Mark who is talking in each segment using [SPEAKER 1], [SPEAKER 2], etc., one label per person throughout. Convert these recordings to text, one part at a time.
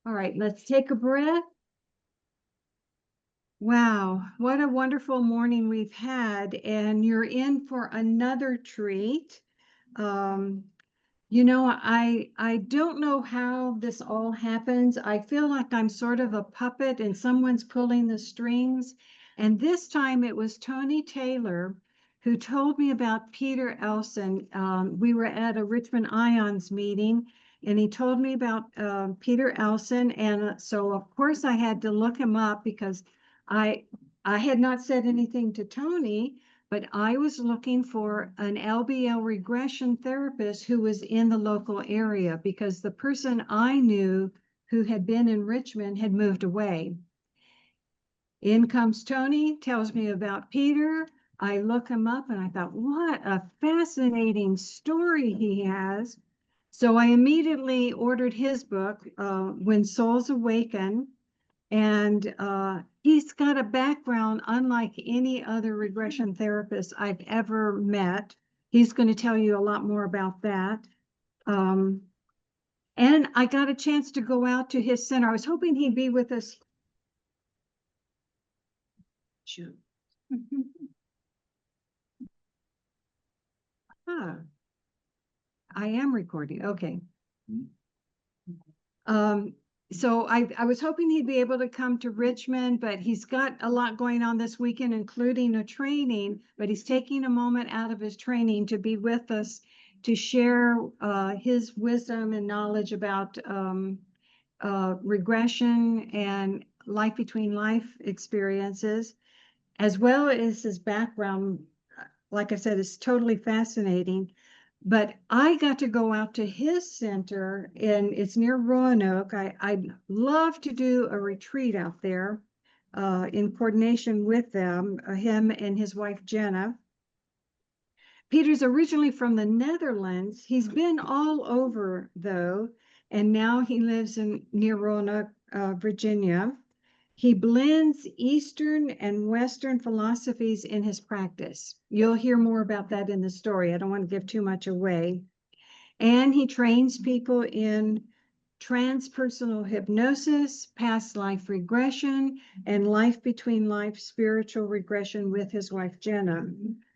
[SPEAKER 1] All right, let's take a breath. Wow, what a wonderful morning we've had, and you're in for another treat. You know, I don't know how this all happens. I feel like I'm sort of a puppet and someone's pulling the strings. And this time it was Tony Taylor who told me about Peter Elson. We were at a Richmond Ions meeting, and he told me about Peter Elson. And so, of course, I had to look him up because I had not said anything to Tony, but I was looking for an LBL regression therapist who was in the local area because the person I knew who had been in Richmond had moved away. In comes Tony, tells me about Peter. I look him up and I thought, what a fascinating story he has. So I immediately ordered his book, When Souls Awaken. And he's got a background unlike any other regression therapist I've ever met. He's going to tell you a lot more about that. And I got a chance to go out to his center. I was hoping he'd be with us. Shoot. I am recording. Okay. So I was hoping he'd be able to come to Richmond, but he's got a lot going on this weekend, including a training, but he's taking a moment out of his training to be with us to share his wisdom and knowledge about regression and life between life experiences, as well as his background. Like I said, is totally fascinating. But I got to go out to his center, and it's near Roanoke. I'd love to do a retreat out there in coordination with them, him and his wife, Jenna. Peter's originally from the Netherlands. He's been all over, though, and now he lives near Roanoke, Virginia. He blends Eastern and Western philosophies in his practice. You'll hear more about that in the story. I don't want to give too much away. And he trains people in transpersonal hypnosis, past life regression, and life between life spiritual regression with his wife, Jenna.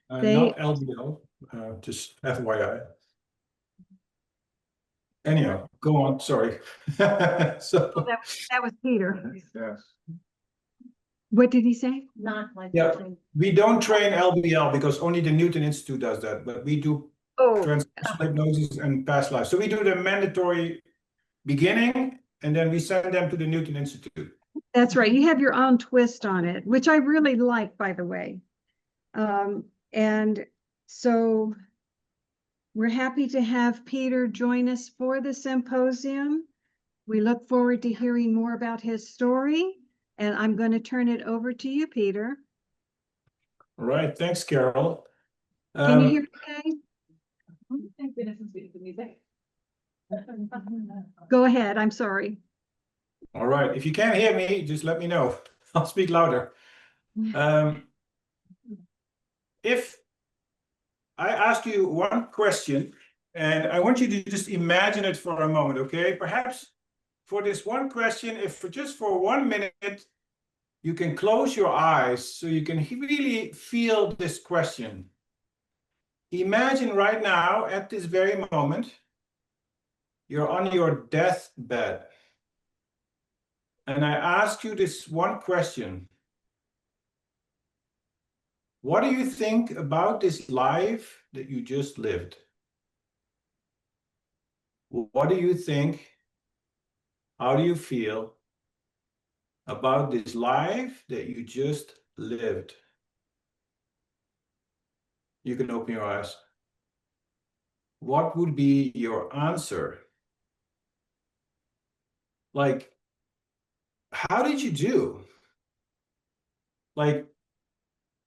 [SPEAKER 2] Not LBL, just FYI. Anyhow, go on, sorry. So
[SPEAKER 1] that was Peter.
[SPEAKER 2] yes.
[SPEAKER 1] What did he say?
[SPEAKER 3] Not like
[SPEAKER 2] Yeah, we don't train LBL because only the Newton Institute does that, but we do transpersonal hypnosis and past life. So we do the mandatory beginning, and then we send them to the Newton Institute.
[SPEAKER 1] That's right. You have your own twist on it, which I really like, by the way. And so we're happy to have Peter join us for the symposium. We look forward to hearing more about his story, and I'm going to turn it over to you, Peter.
[SPEAKER 2] All right, thanks, Carol.
[SPEAKER 1] Can you hear me okay?
[SPEAKER 3] Thank goodness it's the music.
[SPEAKER 1] Go ahead, I'm sorry.
[SPEAKER 2] All right, if you can't hear me, just let me know. I'll speak louder. If I ask you one question, and I want you to just imagine it for a moment, okay? Perhaps for this one question, if for just for 1 minute, you can close your eyes so you can really feel this question. Imagine right now, at this very moment, you're on your deathbed. And I ask you this one question. What do you think about this life that you just lived? What do you think? How do you feel about this life that you just lived? You can open your eyes. What would be your answer? Like, how did you do? Like,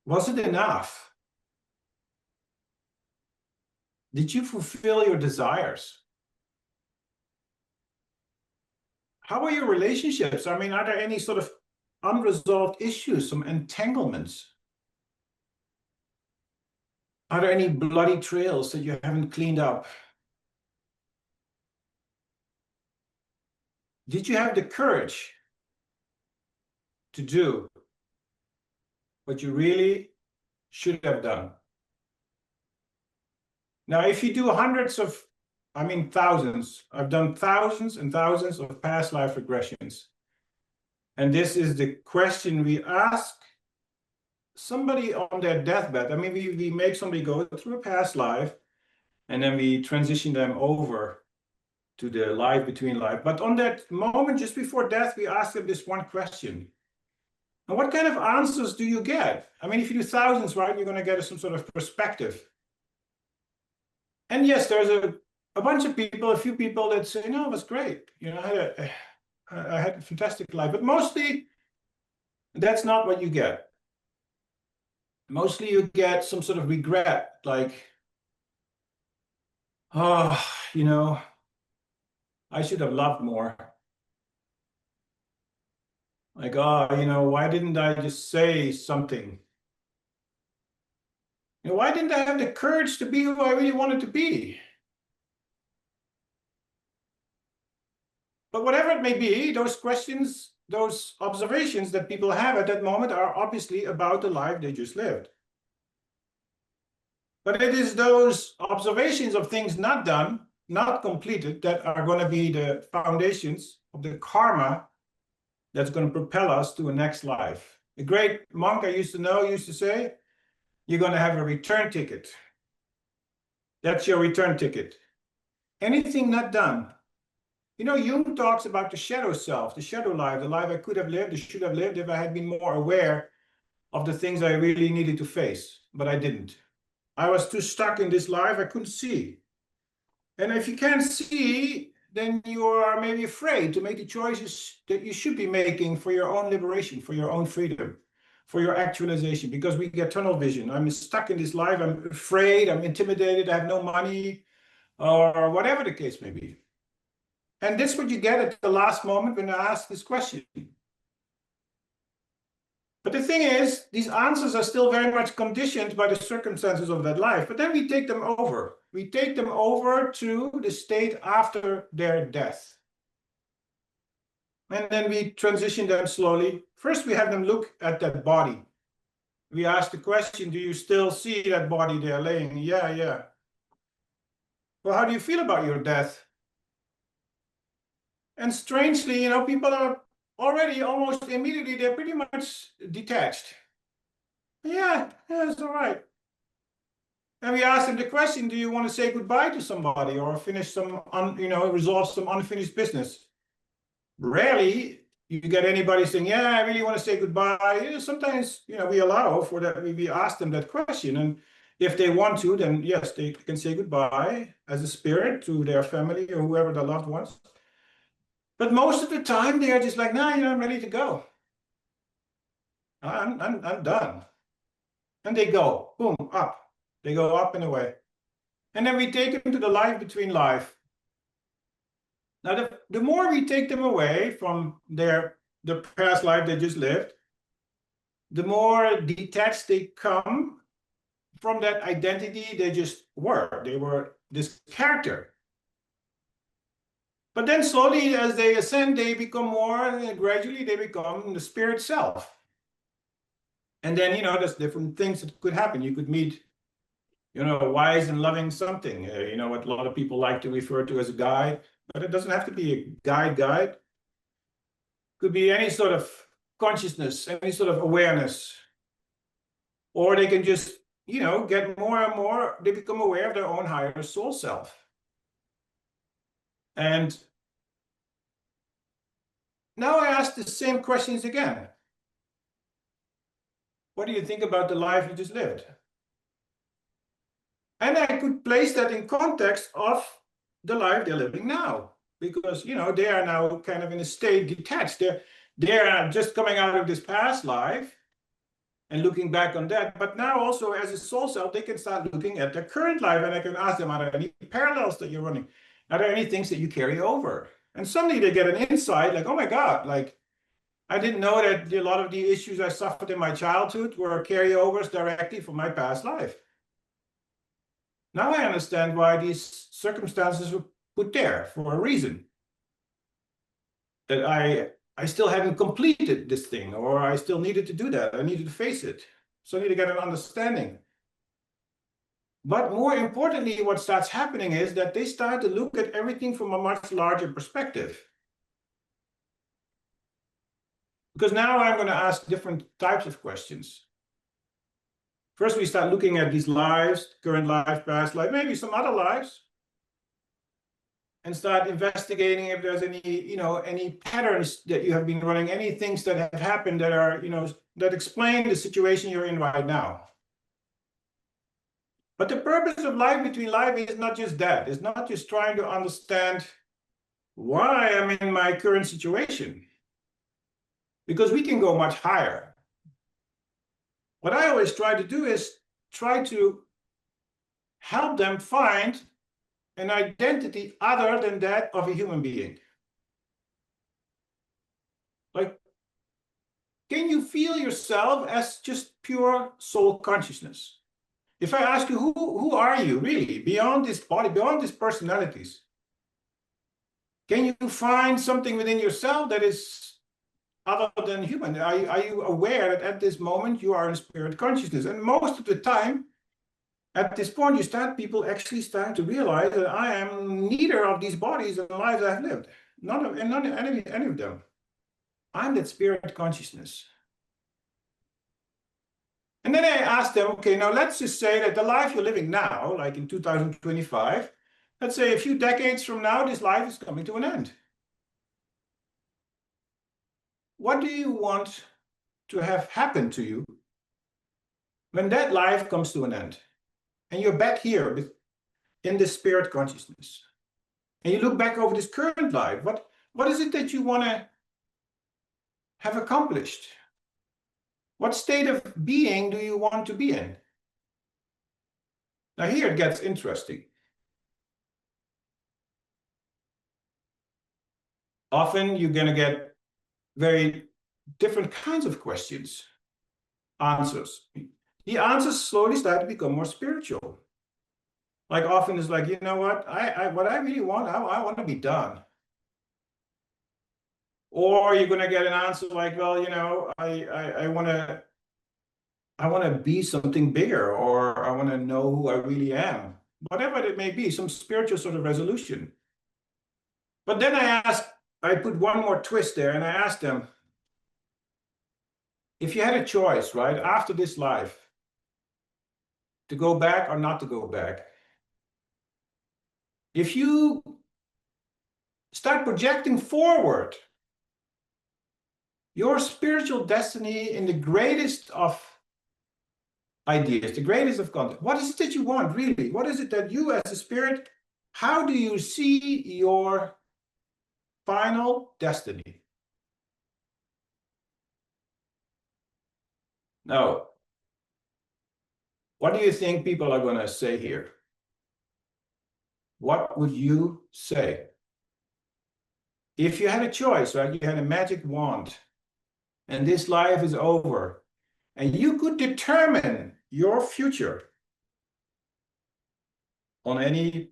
[SPEAKER 2] was it enough? Did you fulfill your desires? How are your relationships? I mean, are there any sort of unresolved issues, some entanglements? Are there any bloody trails that you haven't cleaned up? did you have the courage to do what you really should have done? Now, if you do thousands, I've done thousands and thousands of past life regressions. And this is the question we ask somebody on their deathbed. I mean, we make somebody go through a past life, and then we transition them over to the life between life. But on that moment, just before death, we ask them this one question. And what kind of answers do you get? I mean, if you do thousands, right, you're going to get some sort of perspective. And yes, there's a bunch of people, a few people that say, no, it was great. You know, I had a fantastic life. But mostly, that's not what you get. Mostly you get some sort of regret, like, oh, you know, I should have loved more. Like, oh, you know, why didn't I just say something? You know, why didn't I have the courage to be who I really wanted to be? But whatever it may be, those questions, those observations that people have at that moment are obviously about the life they just lived. But it is those observations of things not done, not completed, that are going to be the foundations of the karma that's going to propel us to a next life. A great monk I used to know used to say, you're going to have a return ticket. That's your return ticket. Anything not done. You know, Jung talks about the shadow self, the shadow life, the life I could have lived, I should have lived if I had been more aware of the things I really needed to face, but I didn't. I was too stuck in this life, I couldn't see. And if you can't see, then you are maybe afraid to make the choices that you should be making for your own liberation, for your own freedom, for your actualization, because we get tunnel vision. I'm stuck in this life, I'm afraid, I'm intimidated, I have no money, or whatever the case may be. And that's what you get at the last moment when I ask this question. But the thing is, these answers are still very much conditioned by the circumstances of that life. But then we take them over. We take them over to the state after their death. And then we transition them slowly. First, we have them look at that body. We ask the question, do you still see that body there laying? Yeah, yeah. Well, how do you feel about your death? And strangely, you know, people are already almost immediately, they're pretty much detached. Yeah, it's all right. And we ask them the question, do you want to say goodbye to somebody or finish some, resolve some unfinished business? Rarely you get anybody saying, yeah, I really want to say goodbye. You know, sometimes, you know, we allow for that, we ask them that question. And if they want to, then yes, they can say goodbye as a spirit to their family or whoever their loved ones. But most of the time they are just like, nah, you know, I'm ready to go. I'm done. And they go, boom, up. They go up and away. And then we take them to the life between life. Now, the more we take them away from the past life they just lived, the more detached they come from that identity they just were. They were this character. But then slowly, as they ascend, they become more, and gradually they become the spirit self. And then, you know, there's different things that could happen. You could meet, you know, a wise and loving something, you know, what a lot of people like to refer to as a guide, but it doesn't have to be a guide. It could be any sort of consciousness, any sort of awareness. Or they can just, you know, get more and more, they become aware of their own higher soul self. And now I ask the same questions again. What do you think about the life you just lived? And I could place that in context of the life they're living now, because, you know, they are now kind of in a state detached. They're just coming out of this past life and looking back on that. But now also as a soul self, they can start looking at their current life, and I can ask them, are there any parallels that you're running? Are there any things that you carry over? And suddenly they get an insight like, oh my God, like, I didn't know that a lot of the issues I suffered in my childhood were carryovers directly from my past life. Now I understand why these circumstances were put there for a reason. that I still hadn't completed this thing, or I still needed to do that. I needed to face it. So I need to get an understanding. But more importantly, what starts happening is that they start to look at everything from a much larger perspective. Because now I'm going to ask different types of questions. First, we start looking at these lives, current life, past life, maybe some other lives, and start investigating if there's any patterns that you have been running, any things that have happened that are, that explain the situation you're in right now. But the purpose of Life Between Life is not just that. It's not just trying to understand why I'm in my current situation, because we can go much higher. What I always try to do is try to help them find an identity other than that of a human being. Like, can you feel yourself as just pure soul consciousness? If I ask you, who are you really, beyond this body, beyond these personalities? Can you find something within yourself that is other than human? Are you aware that at this moment you are in spirit consciousness? And most of the time, at this point, people actually start to realize that I am neither of these bodies and lives I've lived. None of any of them. I'm that spirit consciousness. And then I asked them, okay, now let's just say that the life you're living now, like in 2025, let's say a few decades from now, this life is coming to an end. What do you want to have happen to you when that life comes to an end? And you're back here in this spirit consciousness. And you look back over this current life. What is it that you want to have accomplished? What state of being do you want to be in? Now here it gets interesting. Often you're going to get very different kinds of questions, answers. The answers slowly start to become more spiritual. Like often it's like, you know what, what I really want, I want to be done. Or you're going to get an answer like, well, I want to be something bigger, or I want to know who I really am. Whatever it may be, some spiritual sort of resolution. But then I put one more twist there, and I asked them, if you had a choice, right, after this life, to go back or not to go back, if you start projecting forward your spiritual destiny in the greatest of ideas, the greatest of content, what is it that you want, really? What is it that you as a spirit, how do you see your final destiny? Now, what do you think people are going to say here? What would you say? If you had a choice, right, you had a magic wand, and this life is over, and you could determine your future on any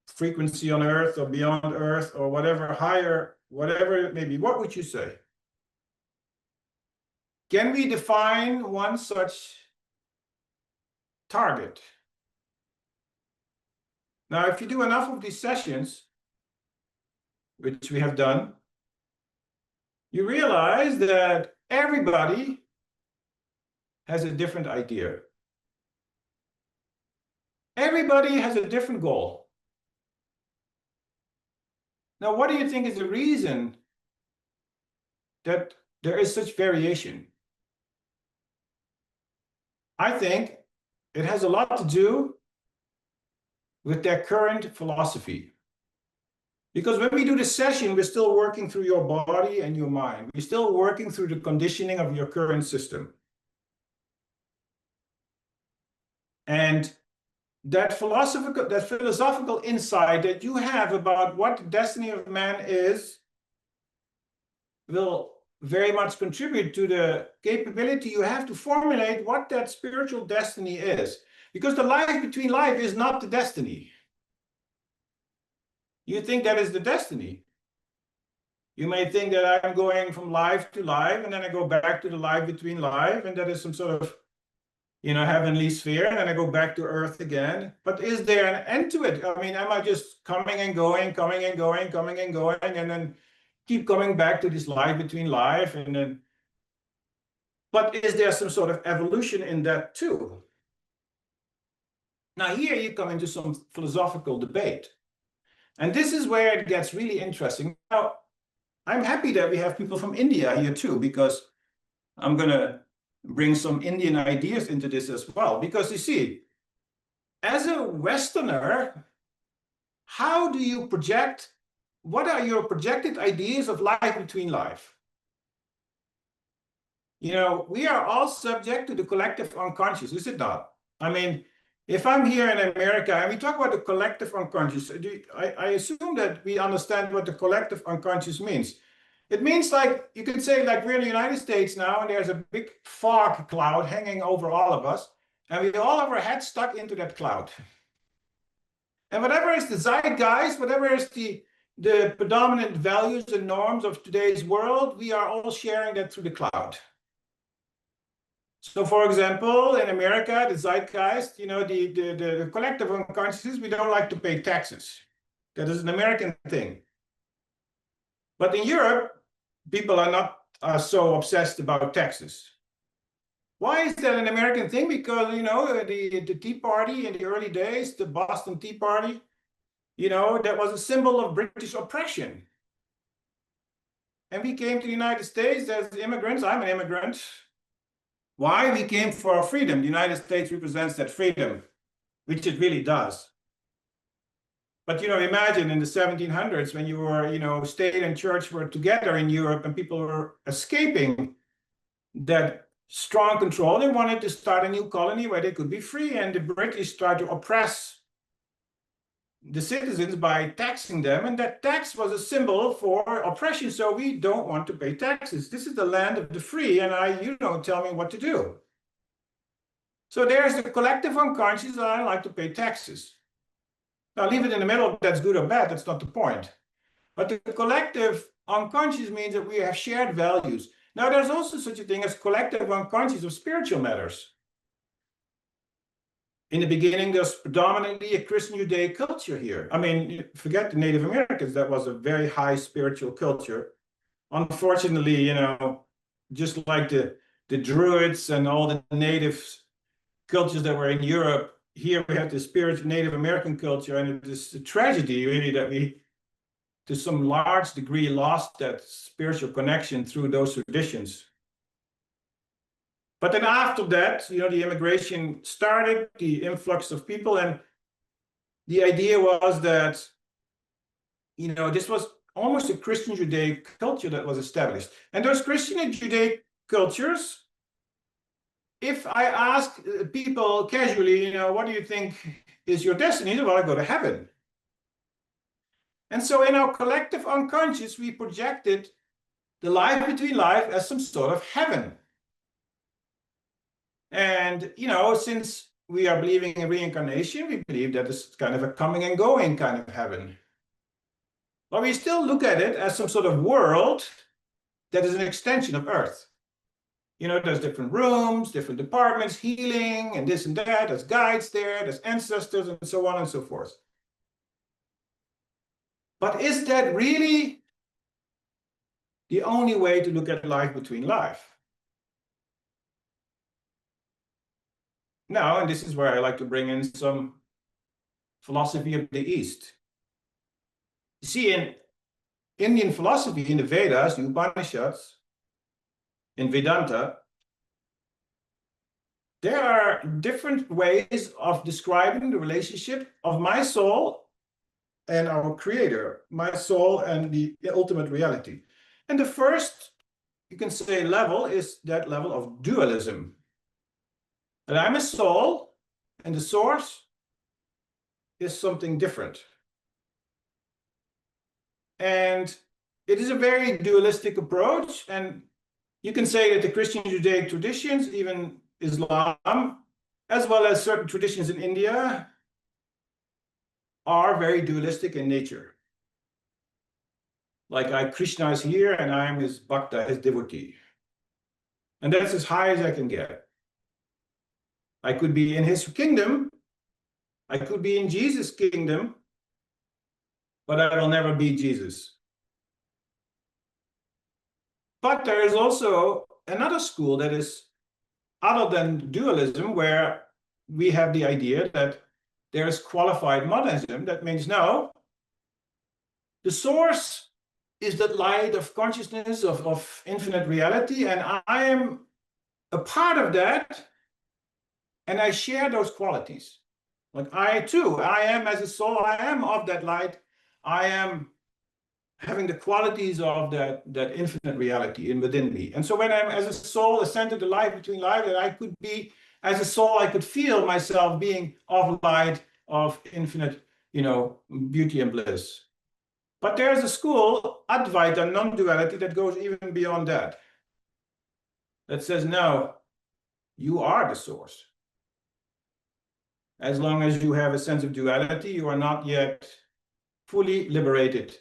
[SPEAKER 2] frequency on Earth or beyond Earth or whatever, higher, whatever it may be, what would you say? Can we define one such target? Now, if you do enough of these sessions, which we have done, you realize that everybody has a different idea. Everybody has a different goal. Now, what do you think is the reason that there is such variation? I think it has a lot to do with their current philosophy. Because when we do this session, we're still working through your body and your mind. We're still working through the conditioning of your current system. And that philosophical insight that you have about what the destiny of man is will very much contribute to the capability you have to formulate what that spiritual destiny is. Because the life between life is not the destiny. You think that is the destiny. You may think that I'm going from life to life, and then I go back to the life between life, and that is some sort of, heavenly sphere, and then I go back to earth again. But is there an end to it? I mean, am I just coming and going, coming and going, coming and going, and then keep coming back to this life between life, and then, but is there some sort of evolution in that too? Now here you come into some philosophical debate. And this is where it gets really interesting. Now, I'm happy that we have people from India here too, because I'm going to bring some Indian ideas into this as well. Because you see, as a Westerner, how do you project, what are your projected ideas of life between life? We are all subject to the collective unconscious, is it not? I mean, if I'm here in America and we talk about the collective unconscious, I assume that we understand what the collective unconscious means. It means, like, you could say, like, we're in the United States now, and there's a big fog cloud hanging over all of us, and we all have our heads stuck into that cloud. And whatever is the zeitgeist, whatever is the predominant values and norms of today's world, we are all sharing that through the cloud. So, for example, in America, the zeitgeist, the collective unconscious, we don't like to pay taxes. That is an American thing. But in Europe, people are not so obsessed about taxes. Why is that an American thing? Because, the Tea Party in the early days, the Boston Tea Party, that was a symbol of British oppression. And we came to the United States as immigrants. I'm an immigrant. Why? We came for our freedom. The United States represents that freedom, which it really does. But, imagine in the 1700s when you were, state and church were together in Europe and people were escaping that strong control. They wanted to start a new colony where they could be free, and the British tried to oppress the citizens by taxing them, and that tax was a symbol for oppression. So we don't want to pay taxes. This is the land of the free, and you don't tell me what to do. So there's the collective unconscious that I like to pay taxes. Now leave it in the middle if that's good or bad, that's not the point. But the collective unconscious means that we have shared values. Now there's also such a thing as collective unconscious of spiritual matters. In the beginning, there's predominantly a Christian Judaic culture here. I mean, forget the Native Americans, that was a very high spiritual culture. Unfortunately, just like the Druids and all the native cultures that were in Europe, here we have the spiritual Native American culture, and it is a tragedy, really, that we, to some large degree, lost that spiritual connection through those traditions. But then after that, the immigration started, the influx of people, and the idea was that, this was almost a Christian Judaic culture that was established. And those Christian and Judaic cultures, if I ask people casually, what do you think is your destiny? Well, I go to heaven. And so in our collective unconscious, we projected the life between life as some sort of heaven. And, since we are believing in reincarnation, we believe that it's kind of a coming and going kind of heaven. But we still look at it as some sort of world that is an extension of Earth. There's different rooms, different departments, healing, and this and that. There's guides there, there's ancestors, and so on and so forth. But is that really the only way to look at life between life? Now, and this is where I like to bring in some philosophy of the East. You see, in Indian philosophy, in the Vedas, the Upanishads, in Vedanta, there are different ways of describing the relationship of my soul and our creator, my soul and the ultimate reality. And the first, you can say, level is that level of dualism. That I'm a soul and the source is something different. And it is a very dualistic approach. And you can say that the Christian Judaic traditions, even Islam, as well as certain traditions in India, are very dualistic in nature. Like Krishna is here and I am his bhakta, his devotee. And that's as high as I can get. I could be in his kingdom, I could be in Jesus' kingdom, but I will never be Jesus. But there is also another school that is other than dualism, where we have the idea that there is qualified monism. That means no, the source is that light of consciousness, of infinite reality, and I am a part of that, and I share those qualities. Like I too, I am as a soul, I am of that light, I am having the qualities of that infinite reality within me. And so when I'm as a soul ascended to life between life, that I could be as a soul, I could feel myself being of light, of infinite, beauty and bliss. But there's a school, Advaita, non-duality, that goes even beyond that. That says, no, you are the source. As long as you have a sense of duality, you are not yet fully liberated.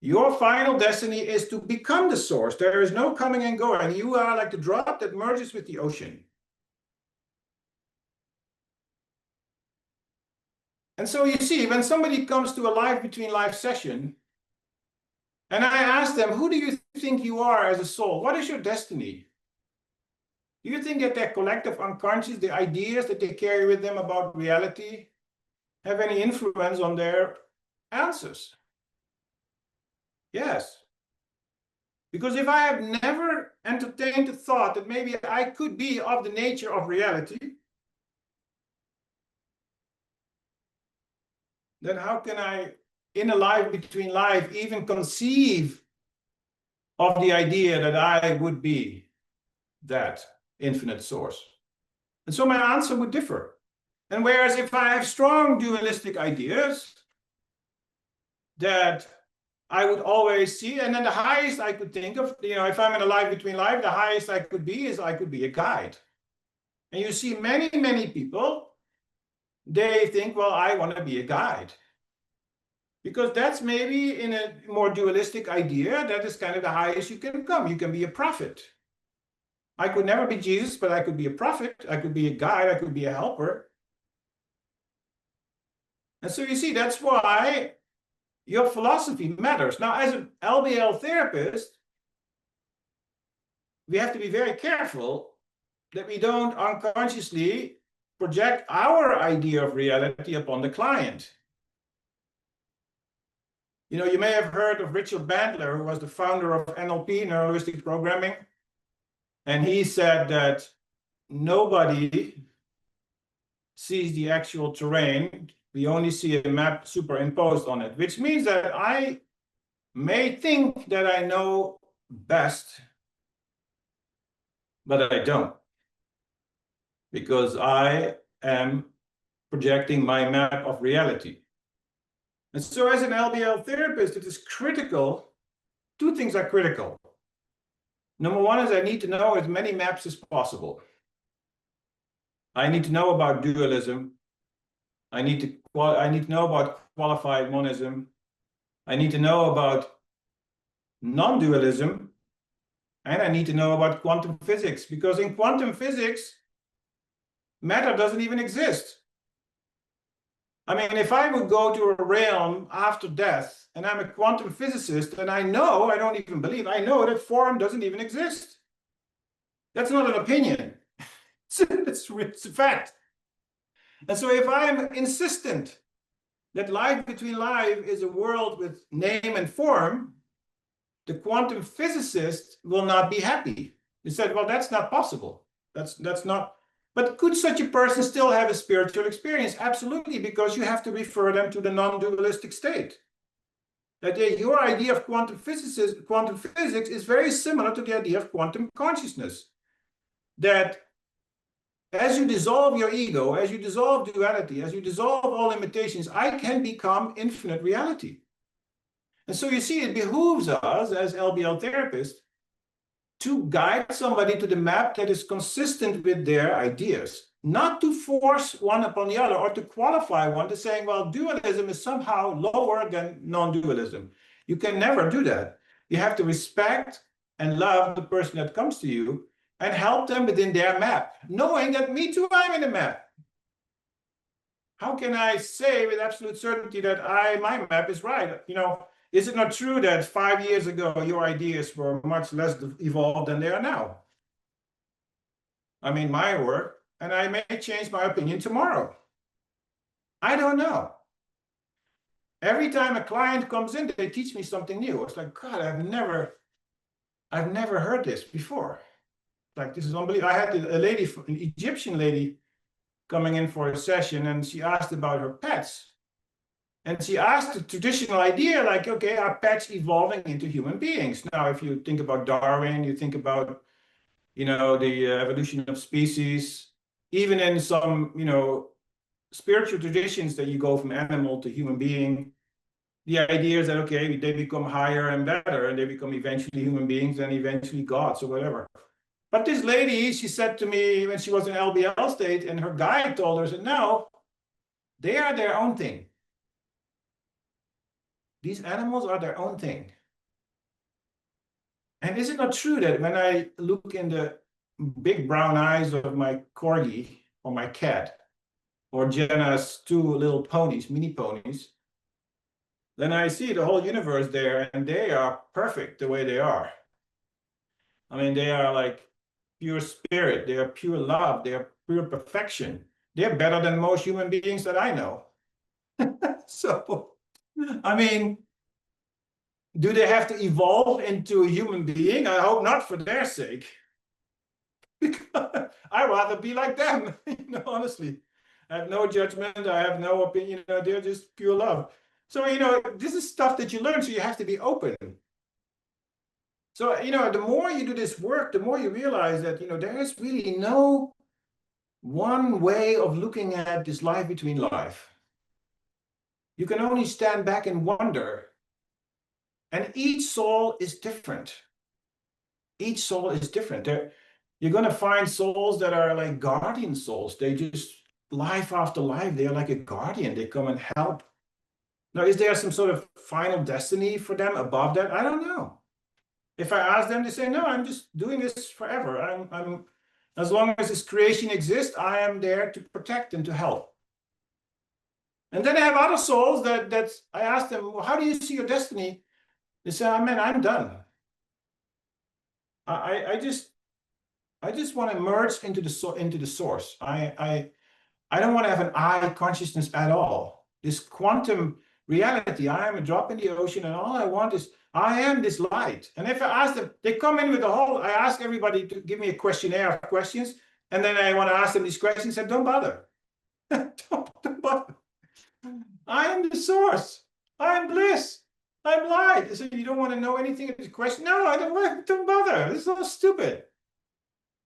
[SPEAKER 2] Your final destiny is to become the source. There is no coming and going. You are like the drop that merges with the ocean. And so you see, when somebody comes to a life between life session, and I ask them, who do you think you are as a soul? What is your destiny? Do you think that their collective unconscious, the ideas that they carry with them about reality, have any influence on their answers? Yes. Because if I have never entertained the thought that maybe I could be of the nature of reality, then how can I, in a life between life, even conceive of the idea that I would be that infinite source? And so my answer would differ. And whereas if I have strong dualistic ideas that I would always see, and then the highest I could think of, if I'm in a life between life, the highest I could be is I could be a guide. And you see many, many people, they think, well, I want to be a guide. Because that's maybe in a more dualistic idea, that is kind of the highest you can come. You can be a prophet. I could never be Jesus, but I could be a prophet. I could be a guide. I could be a helper. And so you see, that's why your philosophy matters. Now, as an LBL therapist, we have to be very careful that we don't unconsciously project our idea of reality upon the client. You may have heard of Richard Bandler, who was the founder of NLP, neuro-linguistic programming. And he said that nobody sees the actual terrain. We only see a map superimposed on it, which means that I may think that I know best, but I don't. Because I am projecting my map of reality. And so as an LBL therapist, it is critical. Two things are critical. Number one is I need to know as many maps as possible. I need to know about dualism. I need to know about qualified monism. I need to know about non-dualism. And I need to know about quantum physics, because in quantum physics, matter doesn't even exist. I mean, if I would go to a realm after death and I'm a quantum physicist and I know, I don't even believe, I know that form doesn't even exist. That's not an opinion. It's a fact. And so if I'm insistent that life between life is a world with name and form, the quantum physicist will not be happy. He said, well, that's not possible. That's not. But could such a person still have a spiritual experience? Absolutely, because you have to refer them to the non-dualistic state. That your idea of quantum physics is very similar to the idea of quantum consciousness. That as you dissolve your ego, as you dissolve duality, as you dissolve all limitations, I can become infinite reality. And so you see, it behooves us as LBL therapists to guide somebody to the map that is consistent with their ideas, not to force one upon the other or to qualify one to saying, well, dualism is somehow lower than non-dualism. You can never do that. You have to respect and love the person that comes to you and help them within their map, knowing that me too, I'm in the map. How can I say with absolute certainty that my map is right? Is it not true that 5 years ago your ideas were much less evolved than they are now? I mean, my work, and I may change my opinion tomorrow. I don't know. Every time a client comes in, they teach me something new. It's like, God, I've never heard this before. Like, this is unbelievable. I had a lady, an Egyptian lady, coming in for a session, and she asked about her pets. And she asked the traditional idea, like, okay, are pets evolving into human beings? Now, if you think about Darwin, you think about, the evolution of species, even in some, spiritual traditions that you go from animal to human being, the idea is that, okay, they become higher and better, and they become eventually human beings and eventually gods or whatever. But this lady, she said to me when she was in LBL state, and her guide told her, said, no, they are their own thing. These animals are their own thing. And is it not true that when I look in the big brown eyes of my corgi or my cat, or Jenna's 2 little ponies, mini ponies, then I see the whole universe there, and they are perfect the way they are. I mean, they are like pure spirit, they are pure love, they are pure perfection. They're better than most human beings that I know. So, I mean, do they have to evolve into a human being? I hope not, for their sake. Because I'd rather be like them, honestly. I have no judgment, I have no opinion, they're just pure love. So, this is stuff that you learn, so you have to be open. So, the more you do this work, the more you realize that, there is really no one way of looking at this life between life. You can only stand back and wonder. And each soul is different. Each soul is different. You're going to find souls that are like guardian souls. They just, life after life, they're like a guardian. They come and help. Now, is there some sort of final destiny for them above that? I don't know. If I ask them, they say, no, I'm just doing this forever. I'm as long as this creation exists, I am there to protect and to help. And then I have other souls that I ask them, well, how do you see your destiny? They say, oh, man, I'm done. I just want to merge into the source. I don't want to have an I consciousness at all. This quantum reality, I am a drop in the ocean, and all I want is, I am this light. And if I ask them, they come in with I ask everybody to give me a questionnaire of questions, and then I want to ask them these questions, and don't bother. don't bother. I am the source. I am bliss. I'm light. So you don't want to know anything of this question? No, I don't bother. This is all stupid.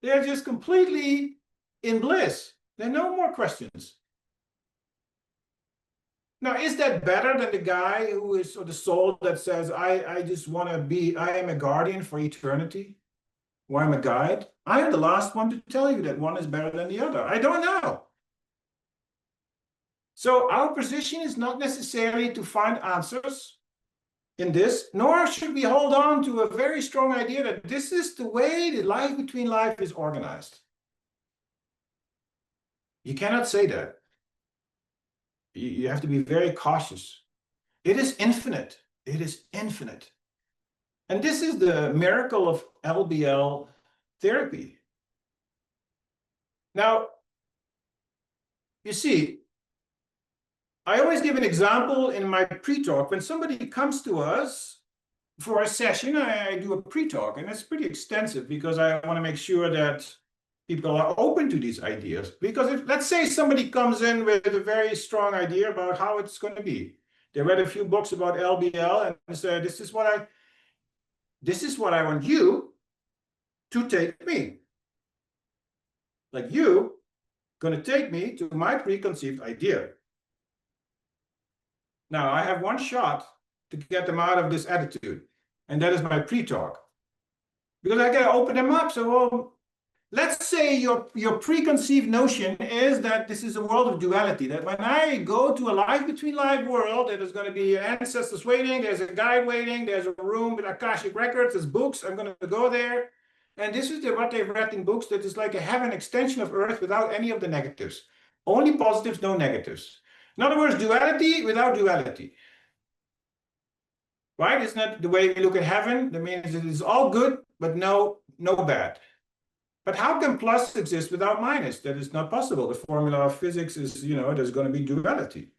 [SPEAKER 2] They're just completely in bliss. There are no more questions. Now, is that better than the guy or the soul that says, I just want to be, I am a guardian for eternity, or I'm a guide? I am the last one to tell you that one is better than the other. I don't know. So our position is not necessarily to find answers in this, nor should we hold on to a very strong idea that this is the way the life between life is organized. You cannot say that. You have to be very cautious. It is infinite. It is infinite. And this is the miracle of LBL therapy. Now, you see, I always give an example in my pre-talk. When somebody comes to us for a session, I do a pre-talk, and it's pretty extensive because I want to make sure that people are open to these ideas. Because if, let's say, somebody comes in with a very strong idea about how it's going to be. They read a few books about LBL and said, this is what I want you to take me. Like, you going to take me to my preconceived idea. Now, I have one shot to get them out of this attitude, and that is my pre-talk. Because I got to open them up. So, well, let's say your preconceived notion is that this is a world of duality, that when I go to a life between life world, that there's going to be ancestors waiting, there's a guide waiting, there's a room with Akashic records, there's books, I'm going to go there. And this is what they've read in books, that is like a heaven extension of Earth without any of the negatives. Only positives, no negatives. In other words, duality without duality. Right? Isn't that the way we look at heaven? That means it is all good, but no bad. But how can plus exist without minus? That is not possible. The formula of physics is, there's going to be duality.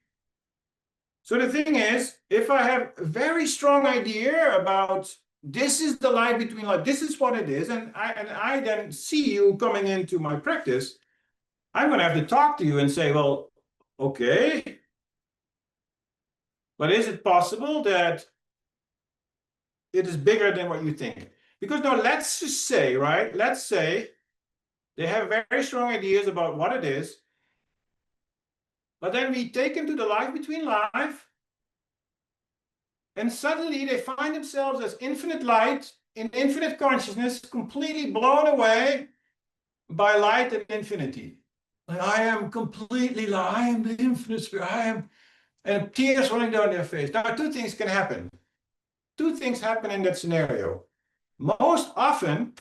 [SPEAKER 2] So the thing is, if I have a very strong idea about this is the life between life, this is what it is, and I then see you coming into my practice, I'm going to have to talk to you and say, well, okay, but is it possible that it is bigger than what you think? Because now let's just say, right? Let's say they have very strong ideas about what it is, but then we take them to the life between life, and suddenly they find themselves as infinite light in infinite consciousness, completely blown away by light and infinity. Like, I am completely light, I am the infinite spirit, I am, and tears running down their face. Now, two things can happen. Two things happen in that scenario. Most often,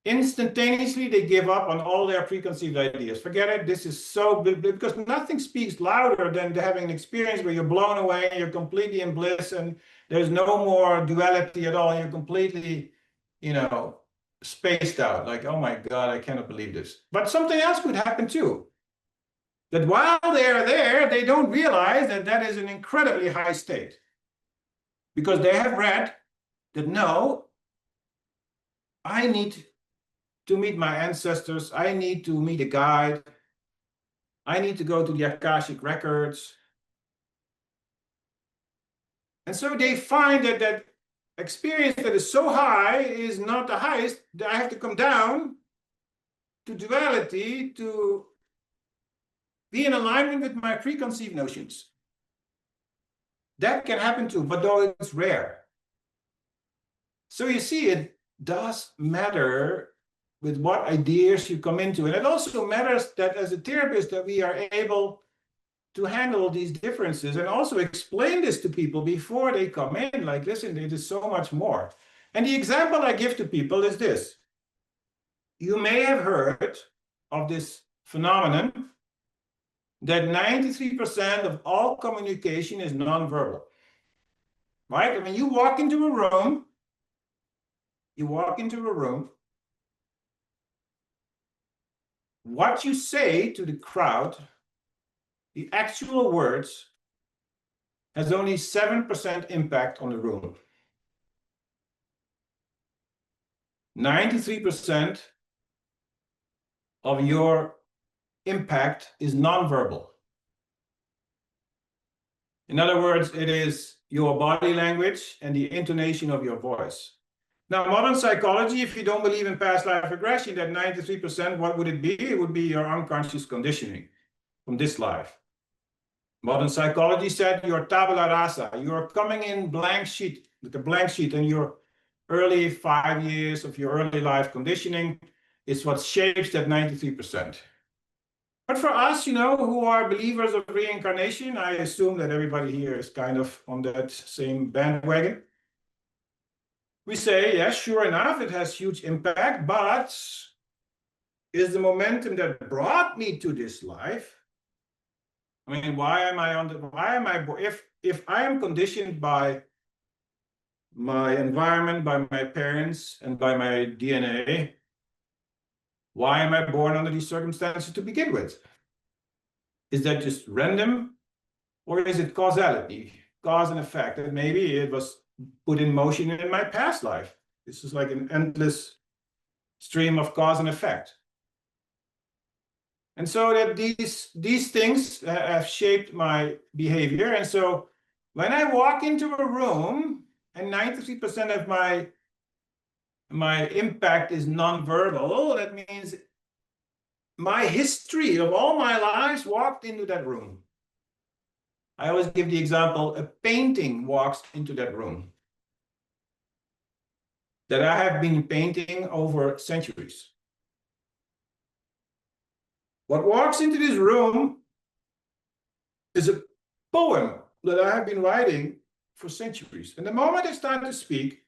[SPEAKER 2] instantaneously, they give up on all their preconceived ideas. Forget it, this is so, because nothing speaks louder than having an experience where you're blown away, you're completely in bliss, and there's no more duality at all. You're completely, spaced out. Like, oh my God, I cannot believe this. But something else could happen too. That while they're there, they don't realize that that is an incredibly high state. Because they have read that, no, I need to meet my ancestors, I need to meet a guide, I need to go to the Akashic records. And so they find that that experience that is so high is not the highest, that I have to come down to duality to be in alignment with my preconceived notions. That can happen too, but though it's rare. So you see, it does matter with what ideas you come into. And it also matters that as a therapist that we are able to handle these differences and also explain this to people before they come in. Like, listen, it is so much more. And the example I give to people is this. You may have heard of this phenomenon that 93% of all communication is nonverbal. Right? I mean, you walk into a room, what you say to the crowd, the actual words, has only 7% impact on the room. 93% of your impact is nonverbal. In other words, it is your body language and the intonation of your voice. Now, modern psychology, if you don't believe in past life regression, that 93%, what would it be? It would be your unconscious conditioning from this life. Modern psychology said your tabula rasa, you're coming in blank sheet, with a blank sheet, and your early 5 years of your early life conditioning is what shapes that 93%. But for us, who are believers of reincarnation, I assume that everybody here is kind of on that same bandwagon. We say, yes, sure enough, it has huge impact, but is the momentum that brought me to this life? I mean, if I am conditioned by my environment, by my parents, and by my DNA, why am I born under these circumstances to begin with? Is that just random? Or is it causality, cause and effect? And maybe it was put in motion in my past life. This is like an endless stream of cause and effect. And so that these things have shaped my behavior. And so when I walk into a room and 93% of my impact is nonverbal, that means my history of all my lives walked into that room. I always give the example, a painting walks into that room. that I have been painting over centuries. What walks into this room is a poem that I have been writing for centuries. And the moment I start to speak,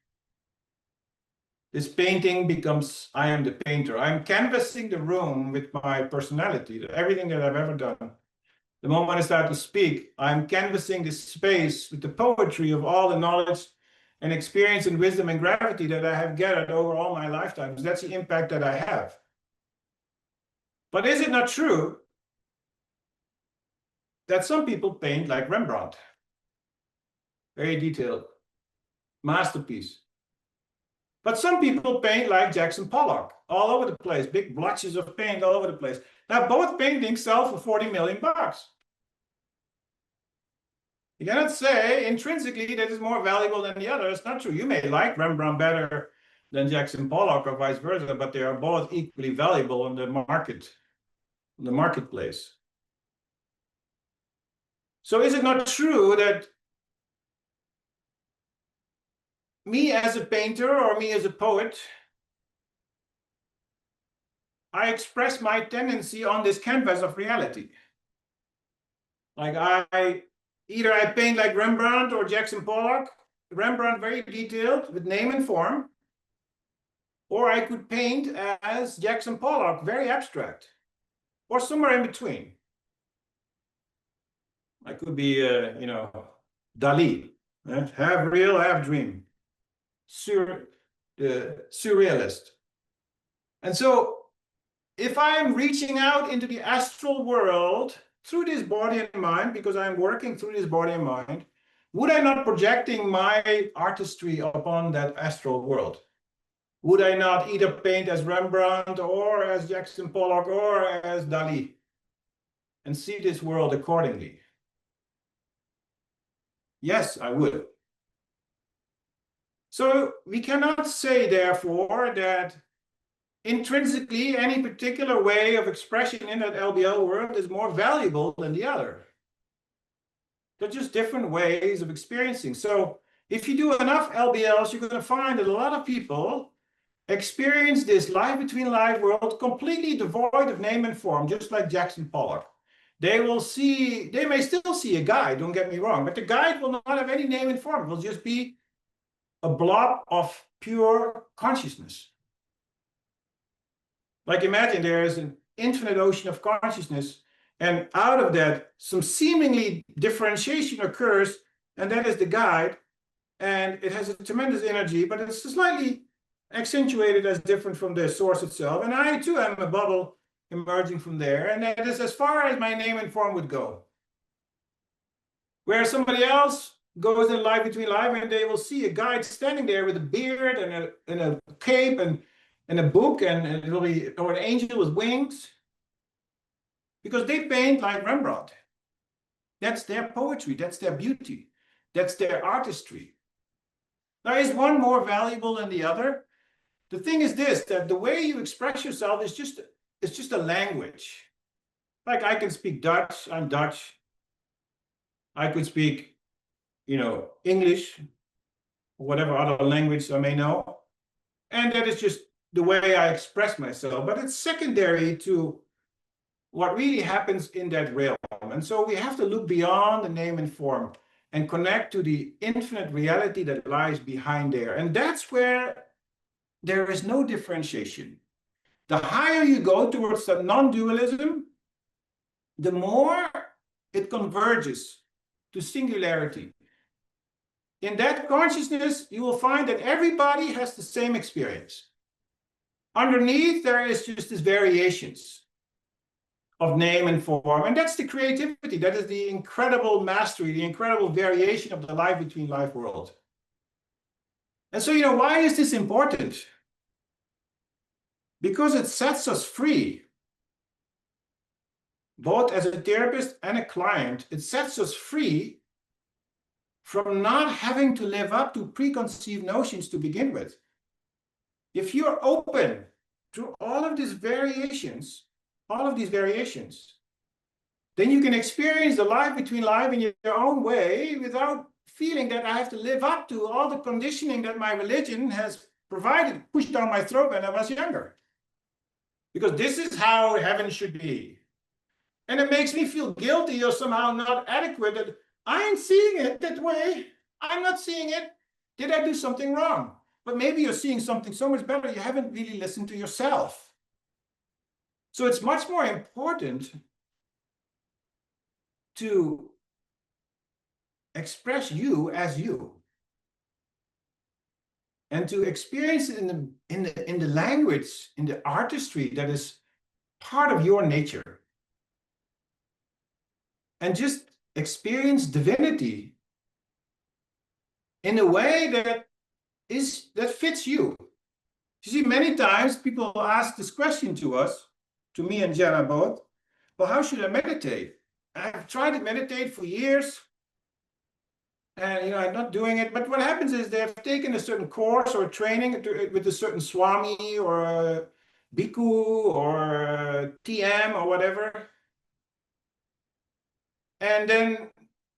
[SPEAKER 2] this painting becomes, I am the painter. I'm canvassing the room with my personality, everything that I've ever done. The moment I start to speak, I'm canvassing this space with the poetry of all the knowledge and experience and wisdom and gravity that I have gathered over all my lifetimes. That's the impact that I have. But is it not true that some people paint like Rembrandt? Very detailed, masterpiece. But some people paint like Jackson Pollock, all over the place, big blotches of paint all over the place. Now, both paintings sell for 40 million bucks. You cannot say intrinsically that is more valuable than the other. It's not true. You may like Rembrandt better than Jackson Pollock or vice versa, but they are both equally valuable on the market, on the marketplace. So is it not true that me as a painter or me as a poet, I express my tendency on this canvas of reality? Like either I paint like Rembrandt or Jackson Pollock, Rembrandt very detailed with name and form, or I could paint as Jackson Pollock, very abstract, or somewhere in between. I could be, Dali, half real, half dream, surrealist. And so if I'm reaching out into the astral world through this body and mind, because I'm working through this body and mind, would I not projecting my artistry upon that astral world? Would I not either paint as Rembrandt or as Jackson Pollock or as Dali and see this world accordingly? Yes, I would. So we cannot say, therefore, that intrinsically any particular way of expression in that LBL world is more valuable than the other. They're just different ways of experiencing. So if you do enough LBLs, you're going to find that a lot of people experience this life between life world completely devoid of name and form, just like Jackson Pollock. They may still see a guide, don't get me wrong, but the guide will not have any name and form. It will just be a blob of pure consciousness. Like imagine there is an infinite ocean of consciousness, and out of that, some seemingly differentiation occurs, and that is the guide, and it has a tremendous energy, but it's slightly accentuated as different from the source itself. And I too am a bubble emerging from there, and that is as far as my name and form would go. Where somebody else goes in life between life, and they will see a guide standing there with a beard and a cape and a book, and it will be, or an angel with wings, because they paint like Rembrandt. That's their poetry, that's their beauty, that's their artistry. Now, is one more valuable than the other? The thing is this, that the way you express yourself is just a language. Like I can speak Dutch, I'm Dutch. I could speak, English, or whatever other language I may know. And that is just the way I express myself, but it's secondary to what really happens in that realm. And so we have to look beyond the name and form and connect to the infinite reality that lies behind there. And that's where there is no differentiation. The higher you go towards the non-dualism, the more it converges to singularity. In that consciousness, you will find that everybody has the same experience. Underneath, there is just these variations of name and form, and that's the creativity. That is the incredible mastery, the incredible variation of the life between life world. And so, why is this important? Because it sets us free. Both as a therapist and a client, it sets us free from not having to live up to preconceived notions to begin with. If you're open to all of these variations, then you can experience the life between life in your own way without feeling that I have to live up to all the conditioning that my religion has provided, pushed down my throat when I was younger. Because this is how heaven should be. And it makes me feel guilty or somehow not adequate that I ain't seeing it that way. I'm not seeing it. Did I do something wrong? But maybe you're seeing something so much better, you haven't really listened to yourself. So it's much more important to express you as you. And to experience it in the language, in the artistry that is part of your nature. And just experience divinity in a way that fits you. You see, many times people ask this question to us, to me and Jenna both, well, how should I meditate? I've tried to meditate for years, and I'm not doing it. But what happens is they have taken a certain course or training with a certain Swami or a Bhikkhu or a TM or whatever. And then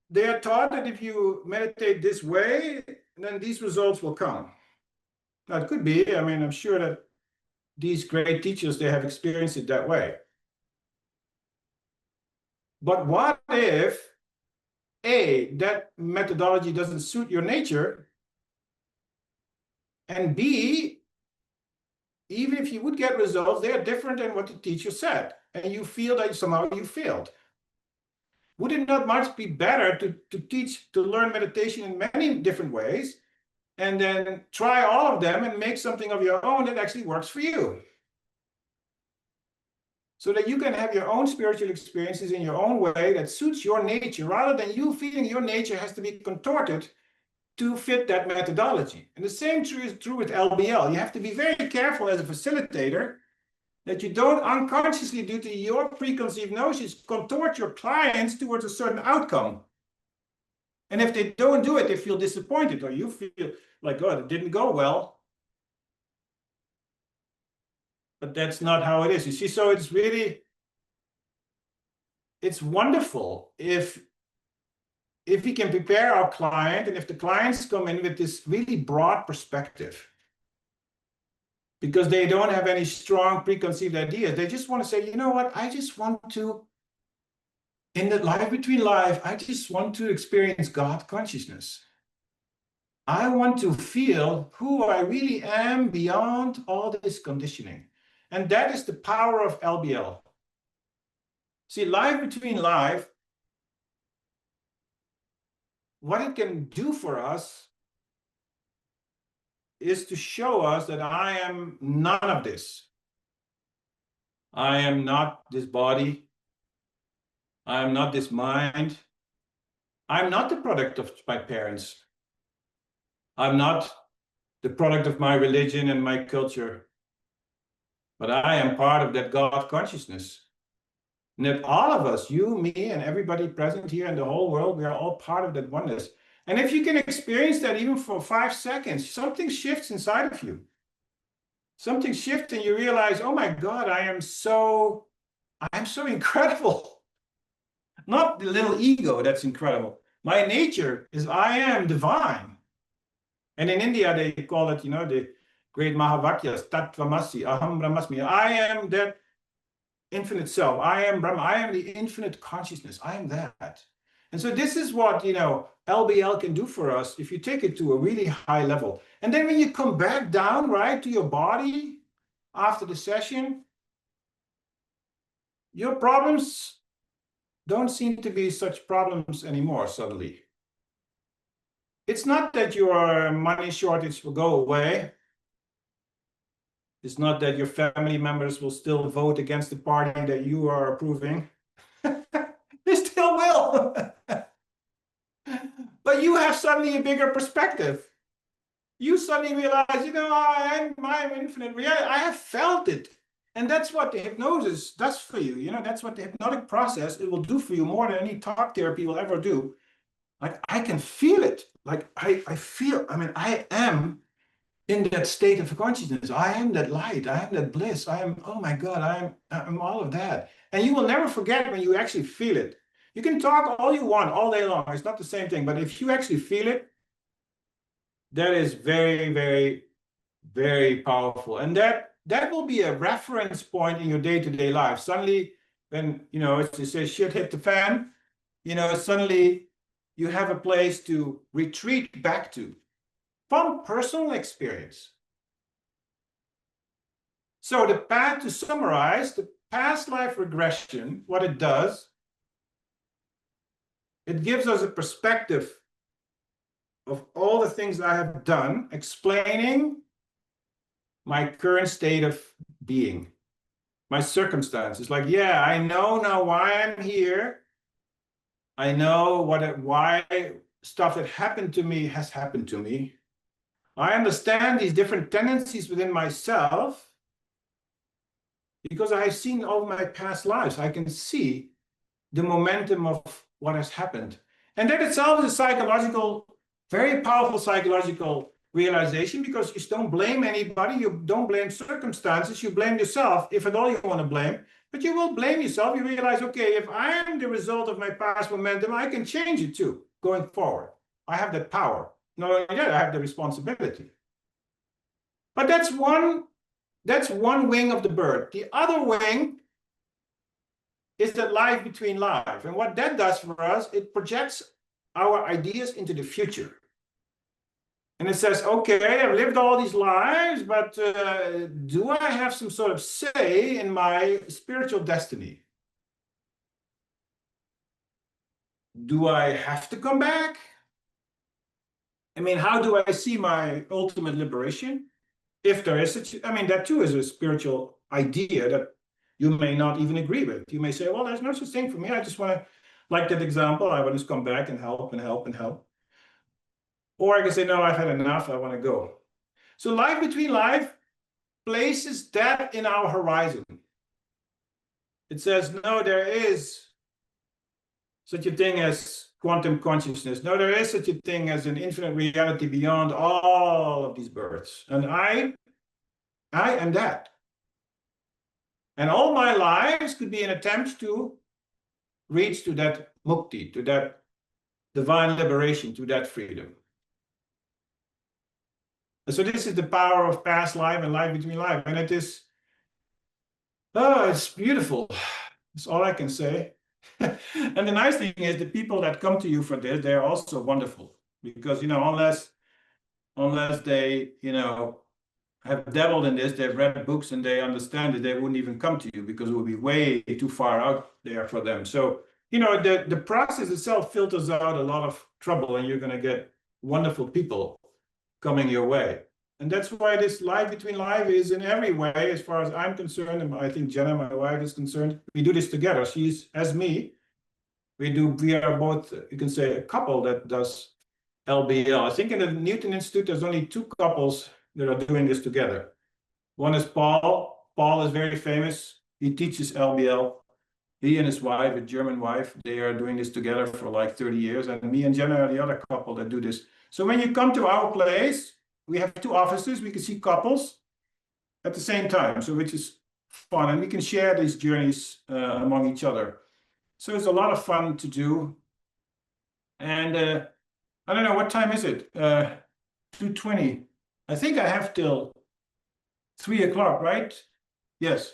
[SPEAKER 2] they are taught that if you meditate this way, then these results will come. Now, it could be, I'm sure that these great teachers, they have experienced it that way. But what if, A, that methodology doesn't suit your nature, and B, even if you would get results, they are different than what the teacher said, and you feel that somehow you failed? Would it not much be better to learn meditation in many different ways, and then try all of them and make something of your own that actually works for you? So that you can have your own spiritual experiences in your own way that suits your nature, rather than you feeling your nature has to be contorted to fit that methodology. And the same is true with LBL. You have to be very careful as a facilitator that you don't unconsciously, due to your preconceived notions, contort your clients towards a certain outcome. And if they don't do it, they feel disappointed, or you feel like, God, it didn't go well. But that's not how it is. You see, so it's wonderful if we can prepare our client, and if the clients come in with this really broad perspective, because they don't have any strong preconceived ideas. They just want to say, you know what, I just want to, in the life between life, I just want to experience God consciousness. I want to feel who I really am beyond all this conditioning. And that is the power of LBL. See, life between life, what it can do for us is to show us that I am none of this. I am not this body. I am not this mind. I'm not the product of my parents. I'm not the product of my religion and my culture. But I am part of that God consciousness. And that all of us, you, me, and everybody present here in the whole world, we are all part of that oneness. And if you can experience that even for 5 seconds, something shifts inside of you. Something shifts and you realize, oh my God, I am so incredible. Not the little ego that's incredible. My nature is I am divine. And in India, they call it, the great Mahavakyas, Tattvamasi, Aham Brahmasmi. I am that infinite self. I am Brahma. I am the infinite consciousness. I am that. And so this is what, LBL can do for us if you take it to a really high level. And then when you come back down, right, to your body after the session, your problems don't seem to be such problems anymore suddenly. It's not that your money shortage will go away. It's not that your family members will still vote against the party that you are approving. They still will. But you have suddenly a bigger perspective. You suddenly realize, I'm infinite reality. I have felt it. And that's what the hypnosis does for you. That's what the hypnotic process, it will do for you more than any talk therapy will ever do. Like, I can feel it. Like, I feel, I am in that state of consciousness. I am that light. I am that bliss. I am, oh my God, I'm all of that. And you will never forget when you actually feel it. You can talk all you want all day long. It's not the same thing. But if you actually feel it, that is very, very Very powerful. And that will be a reference point in your day-to-day life. Suddenly, when, as they say, shit hit the fan, suddenly you have a place to retreat back to from personal experience. So the path, to summarize, the past life regression, what it does, it gives us a perspective of all the things I have done, explaining my current state of being, my circumstances. Like, yeah, I know now why I'm here. I know why stuff that happened to me has happened to me. I understand these different tendencies within myself because I have seen all my past lives. I can see the momentum of what has happened. And that itself is a psychological, very powerful psychological realization, because you don't blame anybody, you don't blame circumstances, you blame yourself, if at all you want to blame, but you will blame yourself. You realize, okay, if I am the result of my past momentum, I can change it too, going forward. I have that power. Not only that, I have the responsibility. But that's one wing of the bird. The other wing is that life between life. And what that does for us, it projects our ideas into the future. And it says, okay, I've lived all these lives, but do I have some sort of say in my spiritual destiny? Do I have to come back? I mean, how do I see my ultimate liberation? If there is such, I mean, that too is a spiritual idea that you may not even agree with. You may say, well, there's no such thing for me. I just want to, like that example, I want to come back and help and help and help. Or I can say, no, I've had enough, I want to go. So life between life places that in our horizon. It says, no, there is such a thing as quantum consciousness. No, there is such a thing as an infinite reality beyond all of these births. And I am that. And all my lives could be an attempt to reach to that mukti, to that divine liberation, to that freedom. And so this is the power of past life and life between life. And it is, oh, it's beautiful. That's all I can say. And the nice thing is the people that come to you for this, they're also wonderful. Because, unless they, have dabbled in this, they've read books and they understand it, they wouldn't even come to you because it would be way too far out there for them. So, the process itself filters out a lot of trouble, and you're going to get wonderful people coming your way. And that's why this life between life is in every way, as far as I'm concerned, and I think Jenna, my wife, is concerned, we do this together. She's, as me, we are both, you can say, a couple that does LBL. I think in the Newton Institute, there's only two couples that are doing this together. One is Paul. Paul is very famous. He teaches LBL. He and his wife, a German wife, they are doing this together for like 30 years. And me and Jenna are the other couple that do this. So when you come to our place, we have two offices. We can see couples at the same time, so which is fun. And we can share these journeys among each other. So it's a lot of fun to do. And I don't know, what time is it? 2:20. I think I have till 3 o'clock, right? Yes.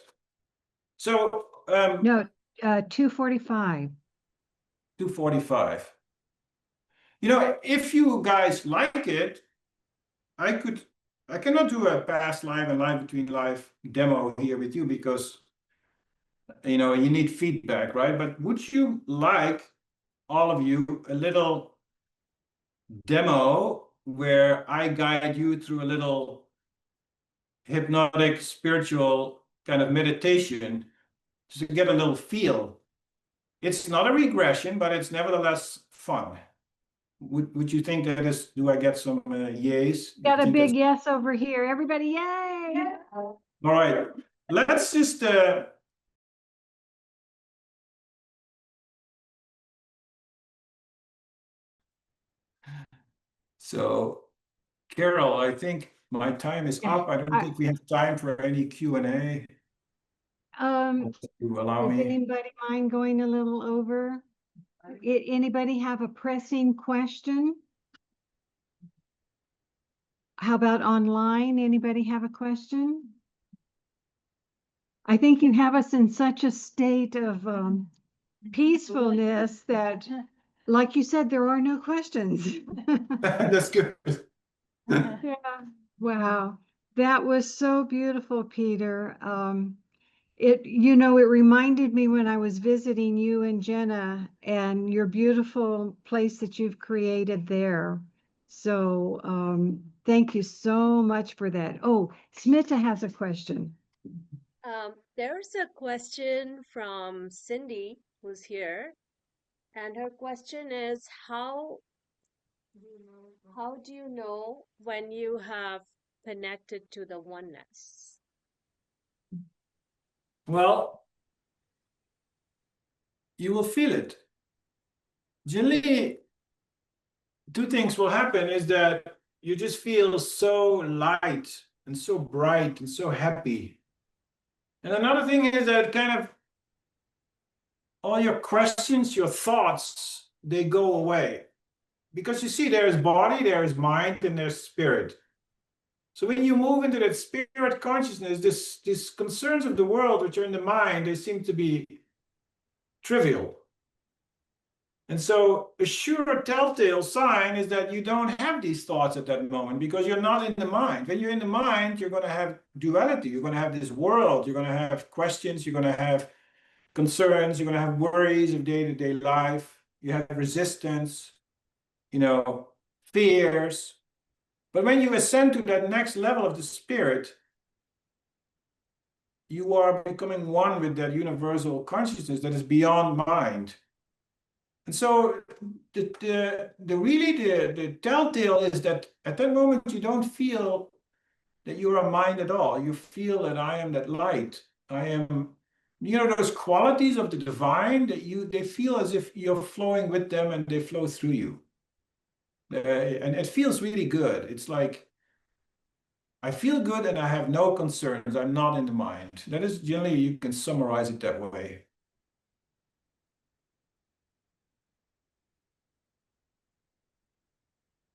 [SPEAKER 2] So
[SPEAKER 1] No, 2:45.
[SPEAKER 2] 2:45. If you guys like it, I cannot do a past life and life between life demo here with you because you need feedback, right? But would you like, all of you, a little demo where I guide you through a little hypnotic spiritual kind of meditation to get a little feel? It's not a regression, but it's nevertheless fun. Would you think that is, do I get some yays?
[SPEAKER 1] Got a big yes over here. Everybody, yay!
[SPEAKER 2] All right, let's just so Carol, I think my time is up. I don't think we have time for any Q&A. You allow
[SPEAKER 1] Does
[SPEAKER 2] me.
[SPEAKER 1] anybody mind going a little over? Anybody have a pressing question? How about online? Anybody have a question? I think you have us in such a state of peacefulness that, like you said, there are no questions.
[SPEAKER 2] That's good.
[SPEAKER 1] Yeah. Wow. That was so beautiful, Peter. It reminded me when I was visiting you and Jenna and your beautiful place that you've created there. So thank you so much for that. Oh, Smita has a question.
[SPEAKER 4] There's a question from Cindy, who's here, and her question is, how do you know when you have connected to the oneness?
[SPEAKER 2] Well, you will feel it. Generally, two things will happen is that you just feel so light and so bright and so happy. And another thing is that kind of all your questions, your thoughts, they go away. Because you see, there is body, there is mind, and there's spirit. So when you move into that spirit consciousness, these concerns of the world which are in the mind, they seem to be trivial. And so a sure telltale sign is that you don't have these thoughts at that moment because you're not in the mind. When you're in the mind, you're going to have duality. You're going to have this world. You're going to have questions. You're going to have concerns. You're going to have worries of day-to-day life. You have resistance, fears. But when you ascend to that next level of the spirit, you are becoming one with that universal consciousness that is beyond mind. And so the telltale is that at that moment you don't feel that you're a mind at all. You feel that I am that light. I am, those qualities of the divine that they feel as if you're flowing with them and they flow through you. And it feels really good. It's like I feel good and I have no concerns. I'm not in the mind. That is generally, you can summarize it that way.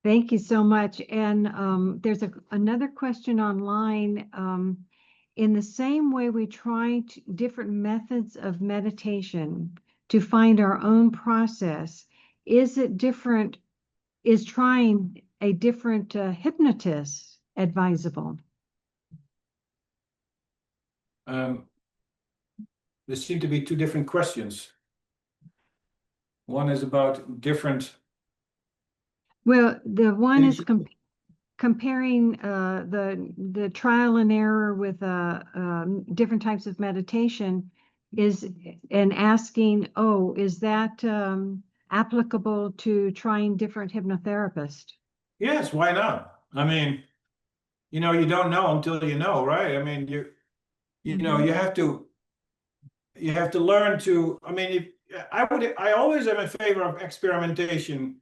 [SPEAKER 1] Thank you so much. And there's another question online. In the same way we try different methods of meditation to find our own process, is trying a different hypnotist advisable?
[SPEAKER 2] There seem to be two different questions. One is about different.
[SPEAKER 1] Well, the one is comparing the trial and error with different types of meditation and asking, oh, is that applicable to trying different hypnotherapists?
[SPEAKER 2] Yes, why not? I mean, you don't know until you know, right? I mean, you have to learn to. I mean, I always am in favor of experimentation,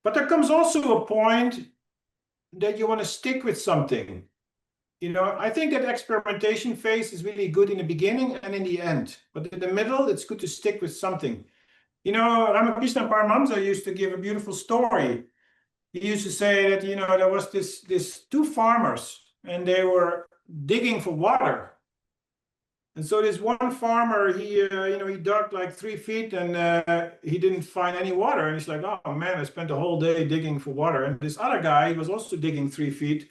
[SPEAKER 2] but there comes also a point that you want to stick with something. I think that experimentation phase is really good in the beginning and in the end, but in the middle, it's good to stick with something. Ramakrishna Paramahamsa used to give a beautiful story. He used to say that, there was this two farmers and they were digging for water. And so this one farmer, he dug like 3 feet and he didn't find any water. And he's like, oh man, I spent the whole day digging for water. And this other guy, he was also digging 3 feet,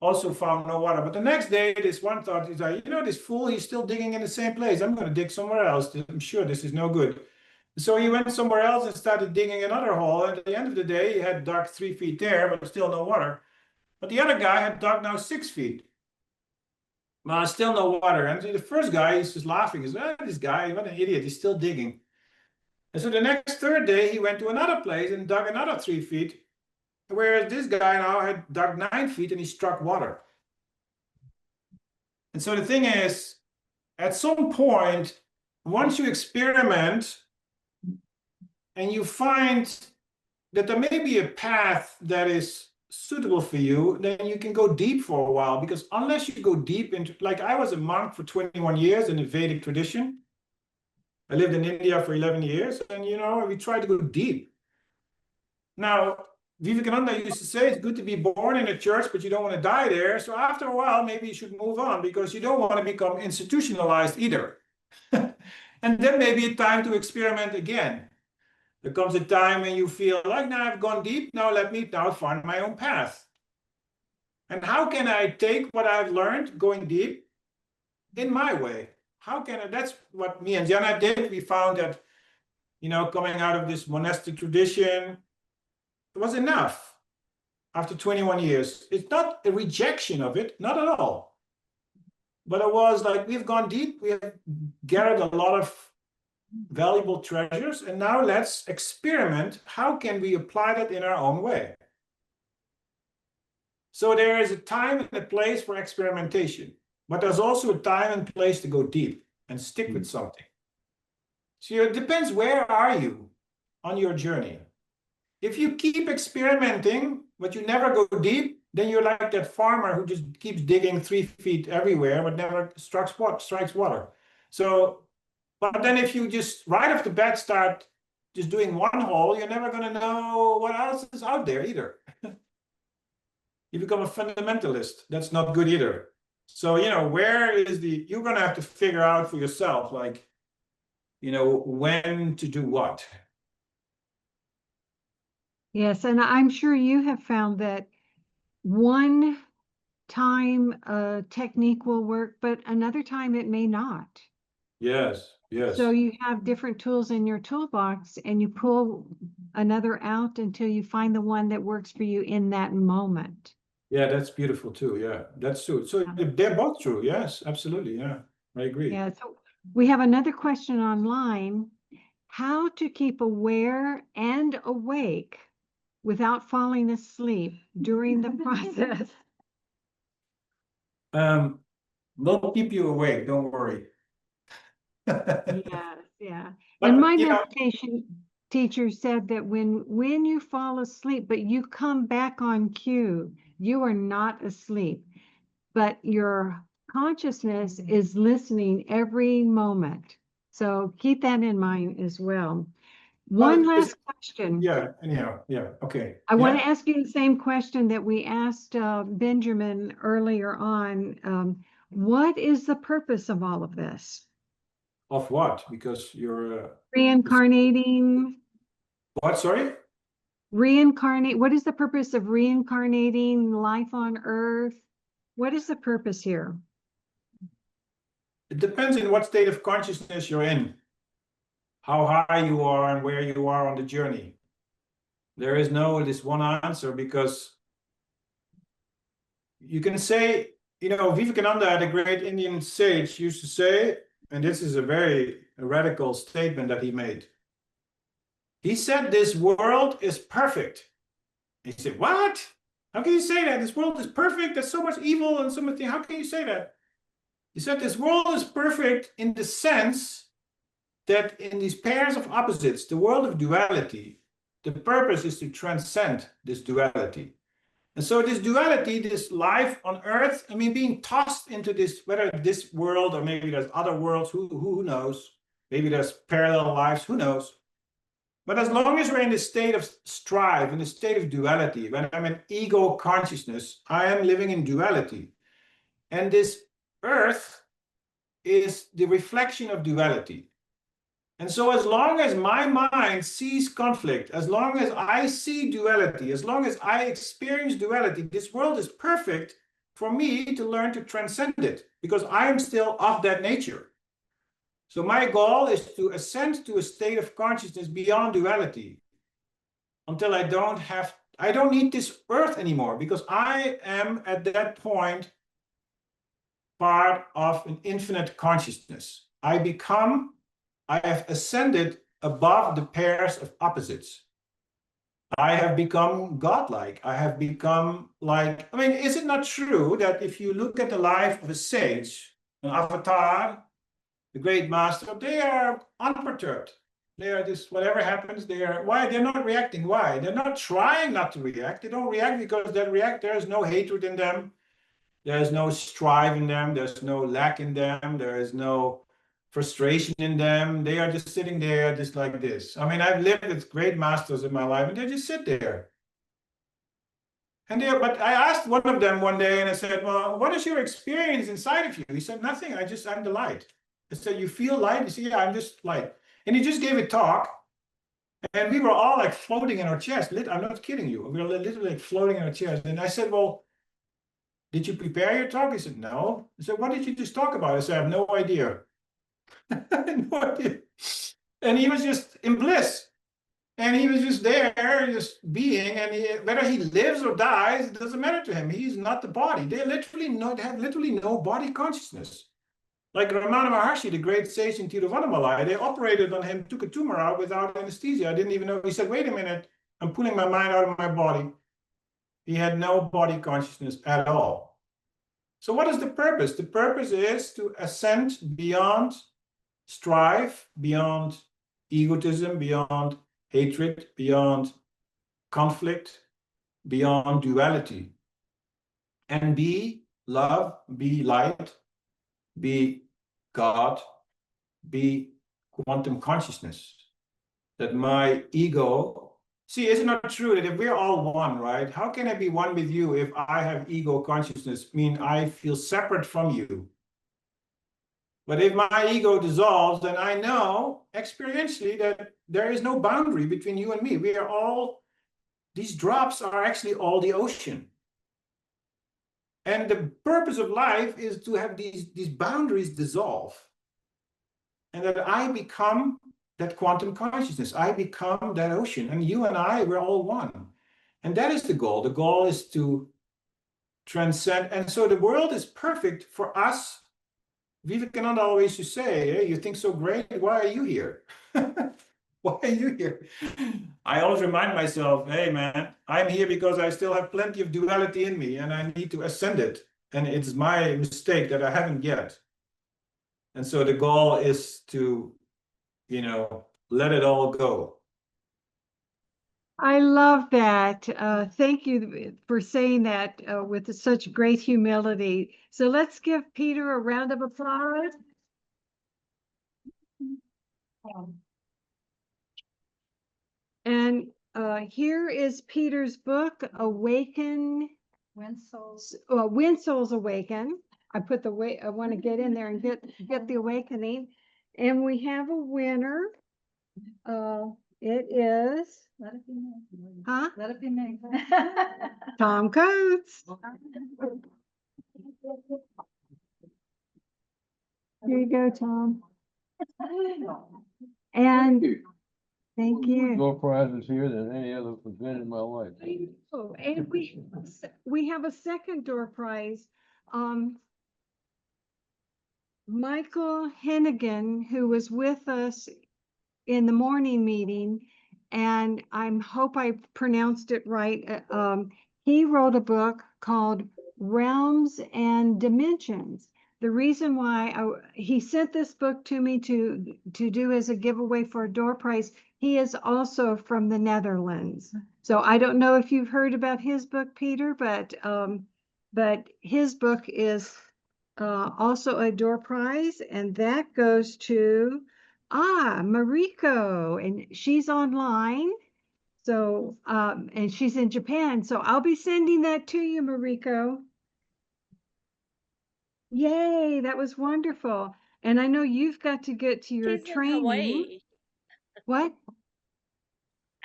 [SPEAKER 2] also found no water. But the next day, this one thought, he's like, this fool, he's still digging in the same place. I'm going to dig somewhere else. I'm sure this is no good. So he went somewhere else and started digging another hole. And at the end of the day, he had dug 3 feet there, but still no water. But the other guy had dug now 6 feet. Well, still no water. And the first guy, he's just laughing. He's like, this guy, what an idiot. He's still digging. And so the next third day, he went to another place and dug another 3 feet. Whereas this guy now had dug 9 feet and he struck water. And so the thing is, at some point, once you experiment and you find that there may be a path that is suitable for you, then you can go deep for a while. Because unless you go deep into, like I was a monk for 21 years in the Vedic tradition. I lived in India for 11 years and, we tried to go deep. Now, Vivekananda used to say it's good to be born in a church, but you don't want to die there. So after a while, maybe you should move on because you don't want to become institutionalized either. And then maybe a time to experiment again. There comes a time when you feel like, now I've gone deep, now let me now find my own path. And how can I take what I've learned going deep in my way? How can I, that's what me and Jenna did. We found that, coming out of this monastic tradition, it was enough after 21 years. It's not a rejection of it, not at all. But it was like, we've gone deep, we have gathered a lot of valuable treasures, and now let's experiment. How can we apply that in our own way? So there is a time and a place for experimentation, but there's also a time and place to go deep and stick with something. So it depends, where are you on your journey? If you keep experimenting, but you never go deep, then you're like that farmer who just keeps digging 3 feet everywhere, but never strikes water. So, but then if you just right off the bat start just doing one hole, you're never going to know what else is out there either. You become a fundamentalist. That's not good either. So, where is you're going to have to figure out for yourself, like, when to do what.
[SPEAKER 1] Yes, and I'm sure you have found that one time a technique will work, but another time it may not.
[SPEAKER 2] Yes, yes.
[SPEAKER 1] So you have different tools in your toolbox and you pull another out until you find the one that works for you in that moment.
[SPEAKER 2] Yeah, that's beautiful too. Yeah, that's true. So they're both true. Yes, absolutely. Yeah, I agree.
[SPEAKER 1] Yeah, so we have another question online. How to keep aware and awake without falling asleep during the process?
[SPEAKER 2] We'll keep you awake. Don't worry.
[SPEAKER 1] Yes, yeah.
[SPEAKER 2] But,
[SPEAKER 1] And my meditation teacher said that when you fall asleep, but you come back on cue, you are not asleep, but your consciousness is listening every moment. So keep that in mind as well. One last question.
[SPEAKER 2] Yeah, anyhow, yeah, okay.
[SPEAKER 1] I want to ask you the same question that we asked Benjamin earlier on. What is the purpose of all of this?
[SPEAKER 2] Of what? Because you're
[SPEAKER 1] Reincarnating.
[SPEAKER 2] What, sorry?
[SPEAKER 1] Reincarnate. What is the purpose of reincarnating life on Earth? What is the purpose here?
[SPEAKER 2] It depends in what state of consciousness you're in, how high you are and where you are on the journey. There is no this one answer, because you can say, Vivekananda had a great Indian sage used to say, and this is a very radical statement that he made. He said, this world is perfect. He said, what? How can you say that? This world is perfect. There's so much evil and so much thing. How can you say that? He said, this world is perfect in the sense that in these pairs of opposites, the world of duality, the purpose is to transcend this duality. And so this duality, this life on earth, being tossed into this, whether this world or maybe there's other worlds, who knows? Maybe there's parallel lives, who knows? But as long as we're in this state of strife, in the state of duality, when I'm in ego consciousness, I am living in duality. And this earth is the reflection of duality. And so as long as my mind sees conflict, as long as I see duality, as long as I experience duality, this world is perfect for me to learn to transcend it, because I am still of that nature. So my goal is to ascend to a state of consciousness beyond duality until I don't need this earth anymore, because I am at that point part of an infinite consciousness. I have ascended above the pairs of opposites. I have become godlike. I have become like, is it not true that if you look at the life of a sage, an avatar, the great master, they are unperturbed. They are just, whatever happens, they're not reacting. Why? They're not trying not to react. They don't react because there is no hatred in them. There is no strife in them. There's no lack in them. There is no frustration in them. They are just sitting there just like this. I've lived with great masters in my life, and they just sit there. But I asked one of them one day and I said, well, what is your experience inside of you? He said, nothing. I'm the light. I said, you feel light? He said, yeah, I'm just light. And he just gave a talk. And we were all like floating in our chairs. I'm not kidding you. We were literally like floating in our chairs. And I said, well, did you prepare your talk? He said, no. I said, what did you just talk about? I said, I have no idea. I had no idea. And he was just in bliss. And he was just there, just being, and whether he lives or dies, it doesn't matter to him. He's not the body. They have literally no body consciousness. Like Ramana Maharshi, the great sage in Tiruvannamalai, they operated on him, took a tumor out without anesthesia. I didn't even know. He said, wait a minute, I'm pulling my mind out of my body. He had no body consciousness at all. So what is the purpose? The purpose is to ascend beyond strife, beyond egotism, beyond hatred, beyond conflict, beyond duality, and be love, be light, be God, be quantum consciousness. That my ego, see, is it not true that if we're all one, right? How can I be one with you if I have ego consciousness? I mean, I feel separate from you. But if my ego dissolves, then I know experientially that there is no boundary between you and me. We are all, these drops are actually all the ocean. And the purpose of life is to have these boundaries dissolve. And that I become that quantum consciousness. I become that ocean. And you and I, we're all one. And that is the goal. The goal is to transcend. And so the world is perfect for us. Vivekananda always used to say, hey, you think so great, why are you here? Why are you here? I always remind myself, hey man, I'm here because I still have plenty of duality in me and I need to ascend it. And it's my mistake that I haven't yet. And so the goal is to, let it all go.
[SPEAKER 1] I love that. Thank you for saying that with such great humility. So let's give Peter a round of applause. And here is Peter's book,
[SPEAKER 3] When souls.
[SPEAKER 1] When Souls Awaken. I put the way I want to get in there and get the awakening. And we have a winner. It is
[SPEAKER 3] Let it be me.
[SPEAKER 1] Huh?
[SPEAKER 3] Let it be me.
[SPEAKER 1] Tom Coates. Here you go, Tom. And thank you.
[SPEAKER 5] More prizes here than any other event in my life.
[SPEAKER 1] Oh, and we have a second door prize. Michael Hennigan, who was with us in the morning meeting, and I hope I pronounced it right. He wrote a book called Realms and Dimensions. The reason why he sent this book to me to do as a giveaway for a door prize, he is also from the Netherlands. So I don't know if you've heard about his book, Peter, but his book is also a door prize, and that goes to Mariko, and she's online. So, and she's in Japan. So I'll be sending that to you, Mariko. Yay, that was wonderful. And I know you've got to get to your
[SPEAKER 4] She's in
[SPEAKER 1] training.
[SPEAKER 4] Hawaii.
[SPEAKER 1] What?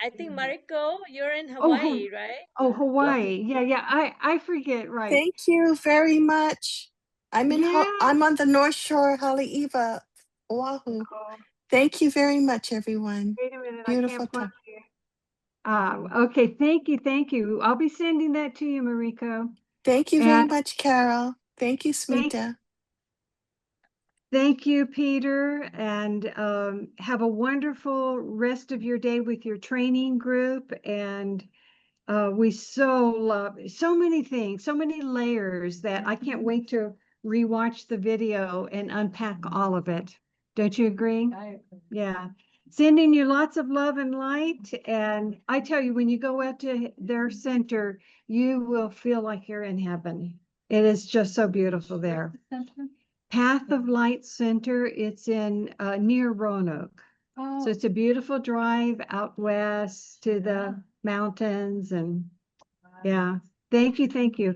[SPEAKER 4] I think Mariko, you're in
[SPEAKER 1] Oh,
[SPEAKER 4] Hawaii, right?
[SPEAKER 1] Oh, Hawaii. Yeah. I forget, right.
[SPEAKER 6] Thank you very much. I'm
[SPEAKER 1] Yeah.
[SPEAKER 6] I'm on the North Shore, Haleiwa, Oahu.
[SPEAKER 1] Oh,
[SPEAKER 6] Thank you very much, everyone.
[SPEAKER 1] wait a minute,
[SPEAKER 6] Beautiful
[SPEAKER 1] I can't plug
[SPEAKER 6] time.
[SPEAKER 1] you. Okay, thank you. I'll be sending that to you, Mariko.
[SPEAKER 6] Thank you very
[SPEAKER 1] And
[SPEAKER 6] much, Carol. Thank you,
[SPEAKER 1] Thank-
[SPEAKER 6] Smita.
[SPEAKER 1] Thank you, Peter, and have a wonderful rest of your day with your training group. And we so love so many things, so many layers that I can't wait to rewatch the video and unpack all of it. Don't you agree?
[SPEAKER 3] I agree.
[SPEAKER 1] Yeah. Sending you lots of love and light. And I tell you, when you go out to their center, you will feel like you're in heaven. It is just so beautiful there. Path of Light Center, it's in near Roanoke.
[SPEAKER 3] Oh,
[SPEAKER 1] So it's a beautiful drive out west to the mountains, and yeah. Thank you. Thank you.